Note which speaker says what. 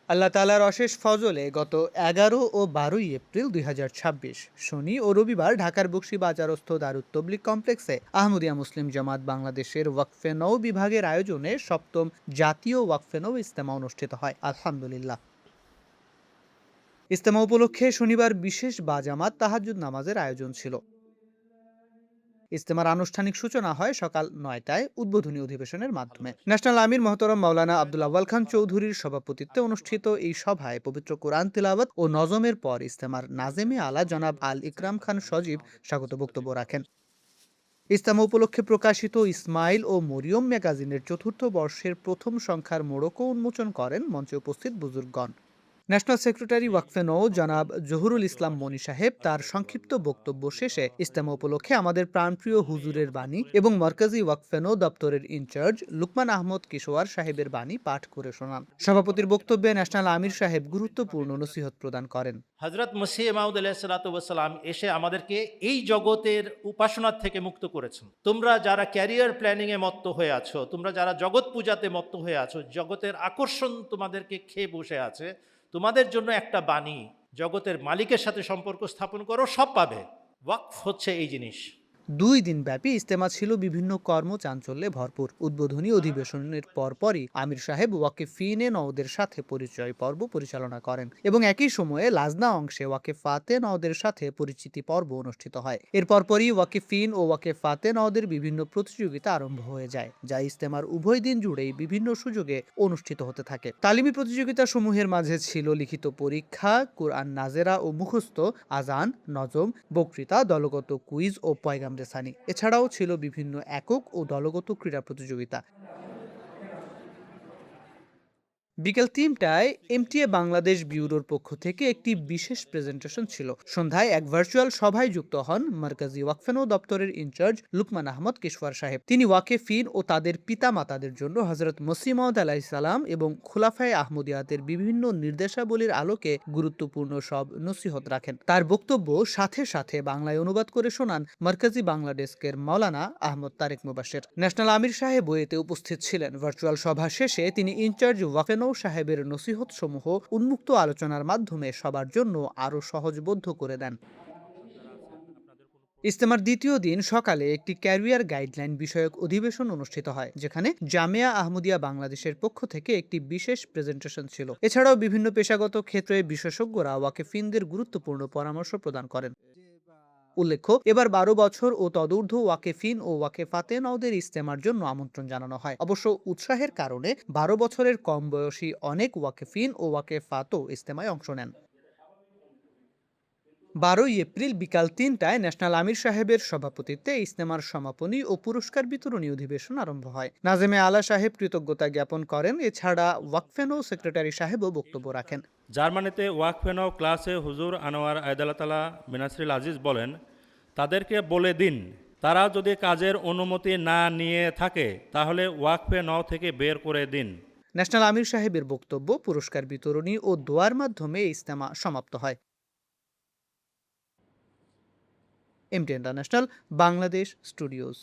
Speaker 1: আল্লাহ তাআলার অশেষ ফজলে গত ১১ ও ১২ই এপ্রিল ২০২৬ শনি ও রবিবার ঢাকার বকশীবাজারস্থ দারুত তবলিগ কমপ্লেক্সে আহমদিয়া মুসলিম জামাত বাংলাদেশের ওয়াকফে নৌ বিভাগের আয়োজনে সপ্তম জাতীয় ওয়াকফে নৌ ইজতেমা অনুষ্ঠিত হয়। আলহামদুলিল্লাহ। ইজতেমা উপলক্ষে শনিবার বিশেষ বাজামাত তাহাজ্জুদ নামাজের আয়োজন ছিল। ইজতেমার আনুষ্ঠানিক সূচনা হয় সকাল ৯টায় উদ্বোধনী অধিবেশনের মাধ্যমে। ন্যাশনাল আমির মহতরম মাওলানা আব্দুল আউয়াল খান চৌধুরীর সভাপতিত্বে অনুষ্ঠিত এই সভায় পবিত্র কোরআন তিলাওয়াত ও নজমের পর ইজতেমার নাজেমে আলা জনাব আল ইকরাম খান সজীব স্বাগত বক্তব্য রাখেন। ইজতেমা উপলক্ষে প্রকাশিত ইসমাইল ও মরিয়ম ম্যাগাজিনের ৪র্থ বর্ষের প্রথম সংখ্যার মোড়কও উন্মোচন করেন মঞ্চে উপস্থিত বুজুর্গগণ। ন্যাশনাল সেক্রেটারি ওয়াকফে নৌ জনাব জহুরুল ইসলাম মনি সাহেব তার সংক্ষিপ্ত বক্তব্য শেষে ইজতেমা উপলক্ষে আমাদের প্রাণপ্রিয় হুজুরের বাণী এবং মরকাজি ওয়াকফে নৌ দপ্তরের ইনচার্জ লুকমান আহমদ কিশোয়ার সাহেবের বাণী পাঠ করে শোনান। সভাপতির বক্তব্যে ন্যাশনাল আমির সাহেব গুরুত্বপূর্ণ নসিহত প্রদান করেন।
Speaker 2: হযরত মসিহ মাউদ আলাইহিসসালাম এসে আমাদেরকে এই জগতের উপাসনার থেকে মুক্ত করেছেন। তোমরা যারা ক্যারিয়ার প্ল্যানিং এ মত্ত হয়ে আছো, তোমরা যারা জগৎ পূজাতে মত্ত হয়ে আছো, জগতের আকর্ষণ তোমাদেরকে খেয়ে বসে আছে, তোমাদের জন্য একটা বাণী, জগতের মালিকের সাথে সম্পর্ক স্থাপন করো, সব পাবে। ওয়াকফ হচ্ছে এই জিনিস।
Speaker 1: ২ দিনব্যাপী ইজতেমা ছিল বিভিন্ন কর্মচাঞ্চল্যে ভরপুর। উদ্বোধনী অধিবেশনের পরপরই আমির সাহেব ওয়াকিফিনে নওদের সাথে পরিচয় পর্ব পরিচালনা করেন এবং একই সময়ে লাজনা অংশে ওয়াকিফাতে নওদের সাথে পরিচিতি পর্ব অনুষ্ঠিত হয়। এর পরপরই ওয়াকিফিন ও ওয়াকিফাতে নওদের বিভিন্ন প্রতিযোগিতা আরম্ভ হয়ে যায়, যা ইজতেমার উভয় দিন জুড়েই বিভিন্ন সুযোগে অনুষ্ঠিত হতে থাকে। তালিমি প্রতিযোগিতা সমূহের মাঝে ছিল লিখিত পরীক্ষা, কুরআন নাজেরা ও মুখস্থ, আজান, নজম, বক্তৃতা, দলগত কুইজ ও পয়গাম রেসানি। এছাড়াও ছিল বিভিন্ন একক ও দলগত ক্রীড়া প্রতিযোগিতা। বিকেল ৩টায় এমটিএ বাংলাদেশ ব্যুরোর পক্ষ থেকে একটি বিশেষ প্রেজেন্টেশন ছিল। সন্ধ্যায় এক ভার্চুয়াল সভায় যুক্ত হন মার্কাজি ওয়াকফে নৌ দপ্তরের ইনচার্জ লুকমান আহমদ কিশোয়ার সাহেব। তিনি ওয়াকেফিন ও তাদের পিতামাতাদের জন্য হযরত মসিহ মাউদ আলাইহিস সালাম এবং খুলাফায়ে আহমদিয়াতের বিভিন্ন নির্দেশাবলীর আলোকে গুরুত্বপূর্ণ সব নসিহত রাখেন। তার বক্তব্য সাথে সাথে বাংলায় অনুবাদ করে শোনান মার্কাজি বাংলাদেশের মাওলানা আহমদ তারেক মুবাশশির। ন্যাশনাল আমির সাহেব এতে উপস্থিত ছিলেন। ভার্চুয়াল সভা শেষে তিনি ইনচার্জ ওয়াকফে নৌ সাহেবের নসিহত সমূহ উন্মুক্ত আলোচনার মাধ্যমে সবার জন্য আরো সহজবোধ্য করে দেন। ইজতেমার দ্বিতীয় দিন সকালে একটি ক্যারিয়ার গাইডলাইন বিষয়ক অধিবেশন অনুষ্ঠিত হয়, যেখানে জামিয়া আহমদিয়া বাংলাদেশের পক্ষ থেকে একটি বিশেষ প্রেজেন্টেশন ছিল। এছাড়াও বিভিন্ন পেশাগত ক্ষেত্রে বিশেষজ্ঞরা ওয়াকেফিনদের গুরুত্বপূর্ণ পরামর্শ প্রদান করেন। উল্লেখ্য, এবার ১২ বছর ও তদূর্ধ্ব ওয়াকেফিন ও ওয়াকেফাতে নওদের ইজতেমার জন্য আমন্ত্রণ জানানো হয়। অবশ্য উৎসাহের কারণে ১২ বছরের কম বয়সী অনেক ওয়াকেফিন ও ওয়াকেফাতও ইজতেমায় অংশ নেন। ১২ই এপ্রিল বিকাল ৩টায় ন্যাশনাল আমির সাহেবের সভাপতিত্বে ইজতেমার সমাপনী ও পুরস্কার বিতরণী অধিবেশন আরম্ভ হয়। নাজেমে আলা সাহেব কৃতজ্ঞতা জ্ঞাপন করেন। এছাড়া ওয়াকফে নৌ সেক্রেটারি সাহেবও বক্তব্য রাখেন।
Speaker 3: জার্মানিতে ওয়াকফে নৌ ক্লাসে হুজুর আনোয়ার আয়দাল্লাহ বিনাসরিল আজিজ বলেন, তাদেরকে বলে দিন তারা যদি কাজের অনুমতি না নিয়ে থাকে তাহলে ওয়াকফে নৌ থেকে বের করে দিন।
Speaker 1: ন্যাশনাল আমির সাহেবের বক্তব্য, পুরস্কার বিতরণী ও দোয়ার মাধ্যমে ইজতেমা সমাপ্ত হয়। MT international Bangladesh studios.